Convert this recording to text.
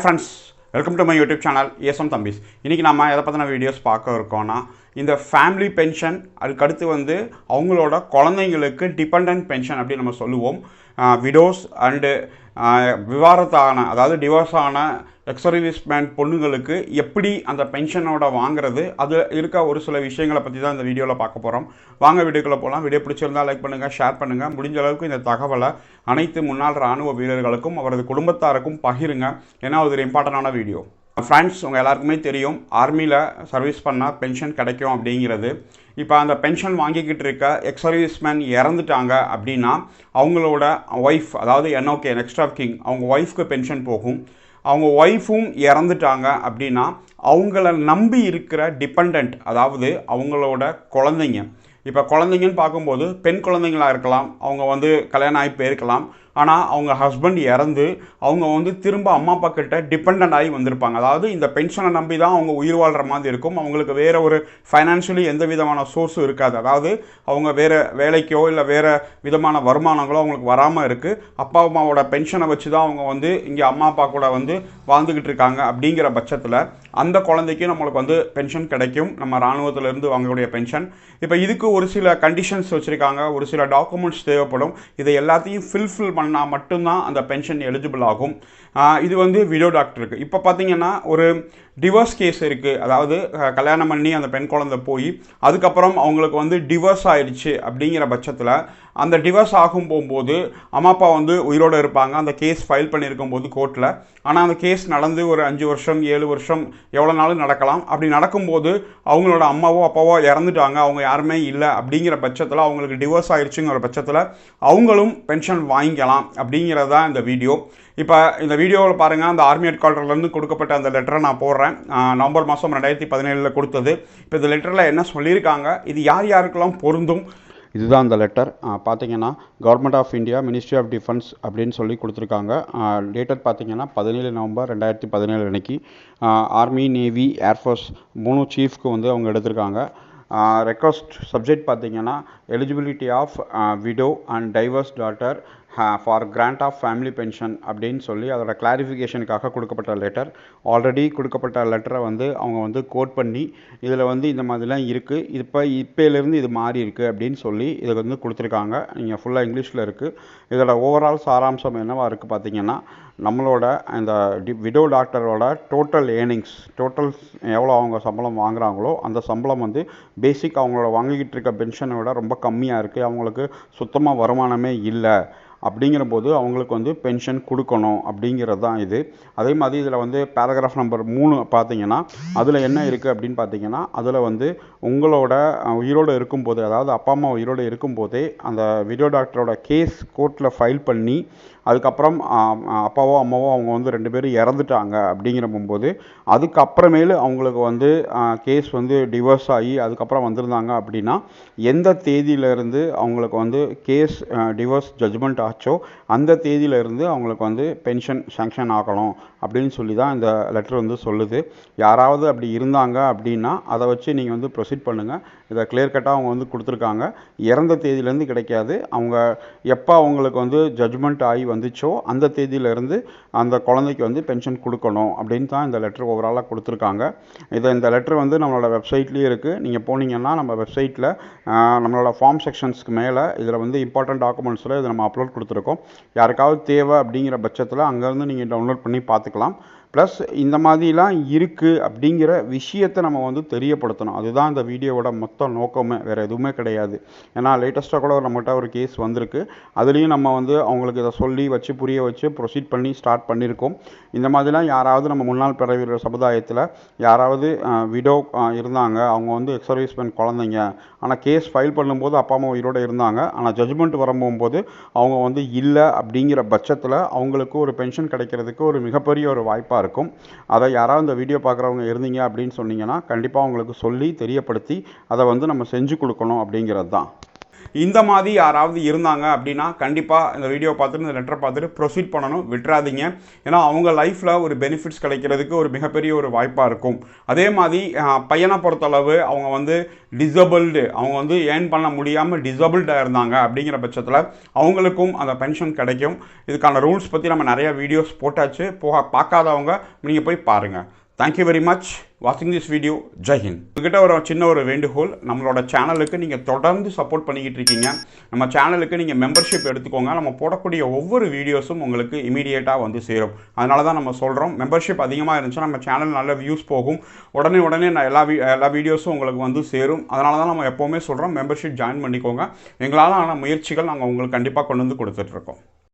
Friends, welcome to my YouTube channel ஏசம் தம்பிஸ். இன்றைக்கி நம்ம எதை பற்றின வீடியோஸ் பார்க்க இருக்கோன்னா, இந்த ஃபேமிலி பென்ஷன், அதுக்கடுத்து அவங்களோட குழந்தைங்களுக்கு டிபெண்ட் பென்ஷன் அப்படின்னு நம்ம சொல்லுவோம். விடோஸ் அண்டு விவாரத்தான, அதாவது டிவோர்ஸ் ஆன எக்ஸர்வீஸ்மேன் பொண்ணுங்களுக்கு எப்படி அந்த பென்ஷனோட வாங்குறது, அது இருக்க ஒரு சில விஷயங்களை பற்றி தான் இந்த வீடியோவில் பார்க்க போகிறோம். வாங்க வீடியோக்குள்ளே போகலாம். வீடியோ பிடிச்சிருந்தால் லைக் பண்ணுங்கள், ஷேர் பண்ணுங்கள். முடிஞ்ச அளவுக்கு இந்த தகவலை அனைத்து முன்னாள் இராணுவ வீரர்களுக்கும் அவரது குடும்பத்தாருக்கும் பகிருங்க. ஏன்னா அது ஒரு இம்பார்ட்டண்டான வீடியோ. ஃப்ரெண்ட்ஸ், உங்கள் எல்லாருக்குமே தெரியும், ஆர்மியில் சர்வீஸ் பண்ணால் பென்ஷன் கிடைக்கும் அப்படிங்கிறது. இப்போ அந்த பென்ஷன் வாங்கிக்கிட்டு இருக்க எக்ஸர்வீஸ்மேன் இறந்துட்டாங்க அப்படின்னா அவங்களோட ஒய்ஃப், அதாவது என்ஓகே நெக்ஸ்ட் ஆஃப் கிங், அவங்க ஒய்ஃப்க்கு பென்ஷன் போகும். அவங்க ஒய்ஃபும் இறந்துட்டாங்க அப்படின்னா அவங்கள நம்பி இருக்கிற டிபெண்ட், அதாவது அவங்களோட குழந்தைங்க. இப்போ குழந்தைங்கன்னு பார்க்கும்போது பெண் குழந்தைங்களாக இருக்கலாம், அவங்க கல்யாணம் ஆகி போயிருக்கலாம். ஆனால் அவங்க ஹஸ்பண்ட் இறந்து அவங்க திரும்ப அம்மா அப்பா கிட்ட டிபெண்ட் ஆகி வந்திருப்பாங்க. அதாவது இந்த பென்ஷனை நம்பி தான் அவங்க உயிர் வாழ்கிற மாதிரி இருக்கும். அவங்களுக்கு வேறு ஒரு ஃபைனான்ஷியலி எந்த விதமான சோர்ஸும் இருக்காது. அதாவது அவங்க வேறு வேலைக்கோ இல்லை வேறு விதமான வருமானங்களோ அவங்களுக்கு வராமல் இருக்குது. அப்பா அம்மாவோட பென்ஷனை வச்சு தான் அவங்க இங்கே அம்மா அப்பா கூட வாழ்ந்துக்கிட்டு இருக்காங்க. அப்படிங்கிற பட்சத்தில் அந்த குழந்தைக்கு நம்மளுக்கு பென்ஷன் கிடைக்கும், நம்ம இராணுவத்திலேருந்து வாங்கக்கூடிய பென்ஷன். இப்போ இதுக்கு ஒரு சில கண்டிஷன்ஸ் வச்சுருக்காங்க, ஒரு சில டாக்குமெண்ட்ஸ் தேவைப்படும். இதை எல்லாத்தையும் ஃபில்ஃபில் பண்ணால் மட்டும்தான் அந்த பென்ஷன் எலிஜிபிள் ஆகும். இது விடோ டாக்டருக்கு. இப்போ பார்த்தீங்கன்னா ஒரு டிவோர்ஸ் கேஸ் இருக்குது, அதாவது கல்யாணம் பண்ணி அந்த பெண் குழந்தை போய் அதுக்கப்புறம் அவங்களுக்கு டிவோர்ஸ் ஆயிடுச்சு. அப்படிங்கிற பட்சத்தில் அந்த டிவோர்ஸ் ஆகும் போகும்போது அம்மா அப்பா உயிரோடு இருப்பாங்க. அந்த கேஸ் ஃபைல் பண்ணியிருக்கும் போது கோர்ட்டில். ஆனால் அந்த கேஸ் நடந்து ஒரு 5 வருஷம் 7 வருஷம் எவ்வளோ நாளும் நடக்கலாம். அப்படி நடக்கும்போது அவங்களோட அம்மாவோ அப்பாவோ இறந்துட்டாங்க, அவங்க யாருமே இல்லை. அப்படிங்கிற பட்சத்தில் அவங்களுக்கு டிவோர்ஸ் ஆயிடுச்சுங்கிற பட்சத்தில் அவங்களும் பென்ஷன் வாங்கிக்கலாம். அப்படிங்கிறது தான் இந்த வீடியோ. இப்போ இந்த வீடியோவில் பாருங்கள், அந்த ஆர்மி ஹெட் குவார்ட்டர்லேருந்து கொடுக்கப்பட்ட அந்த லெட்டரை நான் போடுறேன். நவம்பர் மாதம் 2017 கொடுத்தது. இப்போ இந்த லெட்டரில் என்ன சொல்லியிருக்காங்க, இது யார் யாருக்கெல்லாம் பொருந்தும், இதுதான் அந்த லெட்டர். பார்த்தீங்கன்னா government of India, ministry of defence அப்படின்னு சொல்லி கொடுத்துருக்காங்க. டேட்டட் பார்த்தீங்கன்னா 17 நவம்பர் 2017 அன்னைக்கு ஆர்மி, நேவி, ஏர்ஃபோர்ஸ் 3 சீஃப்க்கு அவங்க எடுத்திருக்காங்க. ரெக்வஸ்ட் சப்ஜெக்ட் பார்த்தீங்கன்னா eligibility of widow and divorce daughter for grant of family pension அப்படின்னு சொல்லி அதோட கிளாரிஃபிகேஷனுக்காக கொடுக்கப்பட்ட லெட்டர். ஆல்ரெடி கொடுக்கப்பட்ட லெட்டரை அவங்க கோட் பண்ணி இதில் இந்த மாதிரிலாம் இருக்குது, இப்போலேருந்து இது மாறி இருக்குது அப்படின்னு சொல்லி இதை கொடுத்துருக்காங்க. நீங்கள் ஃபுல்லாக இங்கிலீஷில் இருக்குது. இதோட ஓவரால் சாராம்சம் என்னவாக இருக்குது பார்த்தீங்கன்னா, நம்மளோட இந்த விடோ டாக்டரோட டோட்டல் ஏர்னிங்ஸ், டோட்டல் எவ்வளோ அவங்க சம்பளம் வாங்குகிறாங்களோ அந்த சம்பளம் பேசிக் அவங்களோட வாங்கிக்கிட்டு இருக்க பென்ஷனை விட ரொம்ப கம்மியாக இருக்குது. அவங்களுக்கு சுத்தமாக வருமானமே இல்லை. அப்படிங்கிற போது அவங்களுக்கு பென்ஷன் கொடுக்கணும் அப்படிங்கிறது தான் இது. அதே மாதிரி இதில் பேராகிராஃப் நம்பர் 3 பார்த்தீங்கன்னா அதில் என்ன இருக்குது அப்படின்னு பார்த்தீங்கன்னா, அதில் உங்களோட உயிரோடு இருக்கும்போது, அதாவது அப்பா அம்மா உயிரோடு இருக்கும்போதே அந்த விடோ டாக்டரோட கேஸ் கோர்ட்டில் ஃபைல் பண்ணி அதுக்கப்புறம் அப்பாவோ அம்மாவோ அவங்க 2 பேரும் இறந்துட்டாங்க. அப்படிங்கிற போது அதுக்கப்புறமேலு அவங்களுக்கு கேஸ் டிவோர்ஸ் ஆகி அதுக்கப்புறம் வந்திருந்தாங்க அப்படின்னா எந்த தேதியிலேருந்து அவங்களுக்கு கேஸ் டிவோர்ஸ் ஜட்ஜ்மெண்ட் ஆச்சோ அந்த தேதியிலேருந்து அவங்களுக்கு பென்ஷன் சாங்ஷன் ஆகணும் அப்படின்னு சொல்லி தான் இந்த லெட்டர் சொல்லுது. யாராவது அப்படி இருந்தாங்க அப்படின்னா அதை வச்சு நீங்கள் ப்ரொசீட் பண்ணுங்கள். இதை கிளியர் கட்டாக அவங்க கொடுத்துருக்காங்க. இறந்த தேதியிலேருந்து கிடைக்காது, அவங்க எப்போ அவங்களுக்கு ஜட்ஜ்மெண்ட் ஆகி வந்துச்சோ அந்த தேதியிலேருந்து அந்த குழந்தைக்கு பென்ஷன் கொடுக்கணும் அப்படின்னு தான் இந்த லெட்டர் ஓவராலாக கொடுத்துருக்காங்க. இந்த லெட்டர் நம்மளோட வெப்சைட்லேயே இருக்குது. நீங்கள் போனீங்கன்னா நம்ம வெப்சைட்டில் நம்மளோட ஃபார்ம் செக்ஷன்ஸ்க்கு மேலே இதில் இம்பார்ட்டன்ட் டாக்குமெண்ட்ஸில் இதை நம்ம அப்லோட் கொடுத்துருக்கோம். யாருக்காவது தேவை அப்படிங்கிற பட்சத்தில் அங்கேருந்து நீங்கள் டவுன்லோட் பண்ணி பார்த்துக்கலாம். ப்ளஸ் இந்த மாதிரிலாம் இருக்குது அப்படிங்கிற விஷயத்தை நம்ம தெரியப்படுத்தணும். அதுதான் இந்த வீடியோவோட மொத்த நோக்கமே, வேறு எதுவுமே கிடையாது. ஏன்னா லேட்டஸ்ட்டாக கூட நம்மகிட்ட ஒரு கேஸ் வந்திருக்கு. அதுலேயும் நம்ம அவங்களுக்கு இதை சொல்லி வச்சு புரிய வச்சு ப்ரொசீட் பண்ணி ஸ்டார்ட் பண்ணியிருக்கோம். இந்த மாதிரிலாம் யாராவது நம்ம முன்னாள் பிறவீரர் சமுதாயத்தில் யாராவது விடோ இருந்தாங்க, அவங்க எக்ஸர்வீஸ்மேன் குழந்தைங்க, ஆனால் கேஸ் ஃபைல் பண்ணும்போது அப்பா அம்மா உயிரோடு இருந்தாங்க, ஆனால் ஜட்ஜ்மெண்ட் வரும்போது அவங்க இல்லை அப்படிங்கிற பட்சத்தில் அவங்களுக்கு ஒரு பென்ஷன் கிடைக்கிறதுக்கு ஒரு மிகப்பெரிய ஒரு வாய்ப்பாக இருக்கும். அதை யாராவது இந்த வீடியோ பார்க்குறவங்க இருந்தீங்க அப்படின்னு சொன்னீங்கன்னா கண்டிப்பாக அவங்களுக்கு சொல்லி தெரியப்படுத்தி அதை நம்ம செஞ்சு கொடுக்கணும் அப்படிங்கிறது தான். இந்த மாதிரி யாராவது இருந்தாங்க அப்படின்னா கண்டிப்பாக இந்த வீடியோ பார்த்துட்டு இந்த லெட்டரை பார்த்துட்டு ப்ரொசீட் பண்ணணும், விட்டுறாதீங்க. ஏன்னா அவங்க லைஃப்பில் ஒரு பெனிஃபிட்ஸ் கிடைக்கிறதுக்கு ஒரு மிகப்பெரிய ஒரு வாய்ப்பாக இருக்கும். அதே மாதிரி பையனை பொறுத்தளவு அவங்க வந்து டிசபிள்டு, அவங்க வந்து ஏர்ன் பண்ண முடியாமல் டிசபிள்டாக இருந்தாங்க அப்படிங்கிற பட்சத்தில் அவங்களுக்கும் அந்த பென்ஷன் கிடைக்கும். இதுக்கான ரூல்ஸ் பற்றி நம்ம நிறைய வீடியோஸ் போட்டாச்சு, பார்க்காதவங்க நீங்கள் போய் பாருங்கள். தேங்க்யூ வெரி மச் வாட்சிங் திஸ் வீடியோ. ஜெய்ஹிந்த். உங்ககிட்ட ஒரு சின்ன ஒரு வேண்டுகோள், நம்மளோட சேனலுக்கு நீங்கள் தொடர்ந்து சப்போர்ட் பண்ணிக்கிட்டு இருக்கீங்க. நம்ம சேனலுக்கு நீங்கள் மெம்பர்ஷிப் எடுத்துக்கோங்க. நம்ம போடக்கூடிய ஒவ்வொரு வீடியோஸும் உங்களுக்கு இமீடியட்டாக வந்து சேரும். அதனால தான் நம்ம சொல்கிறோம், மெம்பர்ஷிப் அதிகமாக இருந்துச்சுன்னா நம்ம சேனல் நல்ல வியூஸ் போகும், உடனே எல்லா வீடியோஸும் உங்களுக்கு வந்து சேரும். அதனால தான் நம்ம எப்போவுமே சொல்கிறோம், மெம்பர்ஷிப் ஜாயின் பண்ணிக்கோங்க. எங்களால் ஆன முயற்சிகள் நாங்கள் உங்களுக்கு கண்டிப்பாக கொண்டு வந்து கொடுத்துட்ருக்கோம்.